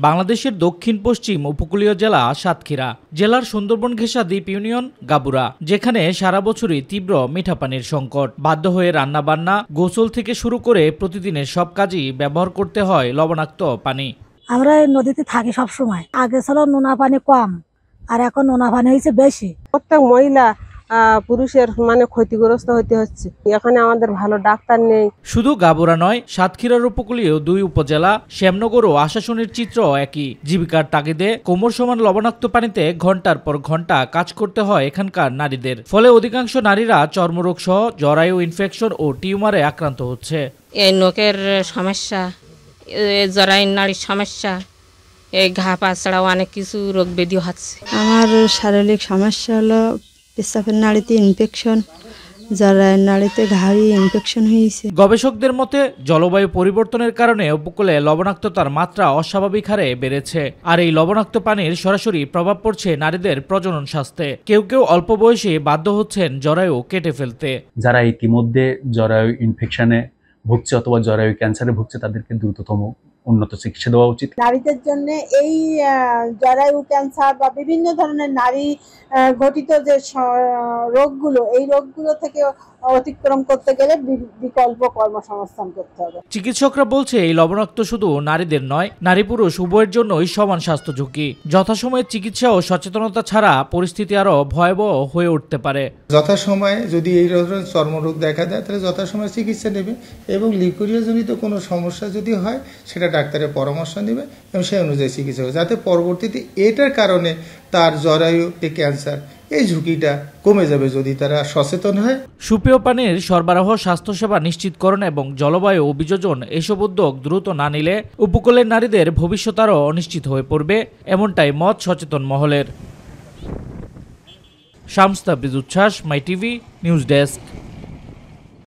বাংলাদেশের দক্ষিণ পশ্চিম উপকূলীয় জেলা সাতক্ষীরা। জেলার সুন্দরবন ঘেঁষা দ্বীপ ইউনিয়ন গাবুরা, যেখানে সারা বছরই তীব্র মিঠা পানির সংকট। বাধ্য হয়ে রান্নাবান্না, গোসল থেকে শুরু করে প্রতিদিনের সব কাজই ব্যবহার করতে হয় লবণাক্ত পানি। আমরা এই নদীতে থাকি সব সময়। আগে ছিল নোনা পানি কম, আর এখন নোনা পানি হয়েছে বেশি। প্রত্যেক মহিলা পুরুষের ক্ষতিগ্রস্ত হতে হচ্ছে। এখানে আমাদের ভালো ডাক্তার নেই। শুধু গাবুরা নয়, সাতক্ষীরার উপকূলীয় দুই উপজেলা শ্যামনগর ও আশাশুনির চিত্র একই। জীবিকার তাগিদে কোমর সমান লবণাক্ত পানিতে ঘন্টার পর ঘন্টা কাজ করতে হয় এখানকার নারীদের। ফলে অধিকাংশ নারীরা চর্মরোগ সহ জরায়ু ইনফেকশন ও টিউমারে আক্রান্ত হচ্ছে। এই নখের সমস্যা, জরায়ু নাড়ির সমস্যা, এই ঘা পা ছাড়াও অনেক কিছু রোগ ব্যাধি হচ্ছে। আমার শারীরিক সমস্যা হলো পেশাবের নাড়িতে ইনফেকশন, জরায়ুর নাড়িতে ঘাড়ি ইনফেকশন হয়েছে। গবেষকদের মতে জলবায়ু পরিবর্তনের কারণে উপকূলে লবণাক্ততার মাত্রা অস্বাভাবিক হারে বেড়েছে। আর এই লবণাক্ত পানির সরাসরি প্রভাব পড়ছে নারীদের প্রজনন স্বাস্থ্যে। কেউ কেউ অল্প বয়সে বাধ্য হচ্ছেন জরায়ু কেটে ফেলতে। যারা ইতিমধ্যে জরায়ু ইনফেকশনে ভুগছে অথবা জরায়ু ক্যান্সারে ভুগছে, তাদেরকে দ্রুততম উন্নত চিকিৎসা দেওয়া উচিত। নারীদের জন্য এই জরায়ু ক্যান্সার বা বিভিন্ন ধরনের নারী ঘটিত যে রোগগুলো, এই রোগগুলো থেকে অতিক্রম করতে গেলে বিকল্প কর্মসংস্থান করতে হবে। চিকিৎসকরা বলছে এই লবণাক্ত শুধু নারীদের নয়, নারী পুরুষ উভয়ের জন্যই সমান স্বাস্থ্য ঝুঁকি। যথাসময়ে চিকিৎসা ও সচেতনতা ছাড়া পরিস্থিতি আরো ভয়াবহ হয়ে উঠতে পারে। যথাসময়ে যদি এই ধরনের চর্মরোগ দেখা দেয়, তাহলে যথাসময়ে চিকিৎসা নেবে এবং লিকুরিয়াজনিত কোনো সমস্যা যদি হয় সেটা ডাক্তারের পরামর্শ নেবে এবং সেই অনুযায়ী চিকিৎসা হবে, যাতে পরবর্তীতে এটার কারণে তার জরায়ু ক্যান্সার এই ঝুঁকিটা কমে যাবে যদি তারা সচেতন হয়। সুপেয় পানির সরবরাহ, স্বাস্থ্যসেবা নিশ্চিতকরণ এবং জলবায়ু অভিযোজন এসব উদ্যোগ দ্রুত না নিলে উপকূলের নারীদের ভবিষ্যৎ আরও অনিশ্চিত হয়ে পড়বে, এমনটাই মত সচেতন মহলের। শামস তাবরিজ উচ্ছ্বাস, মাই টিভি নিউজ ডেস্ক।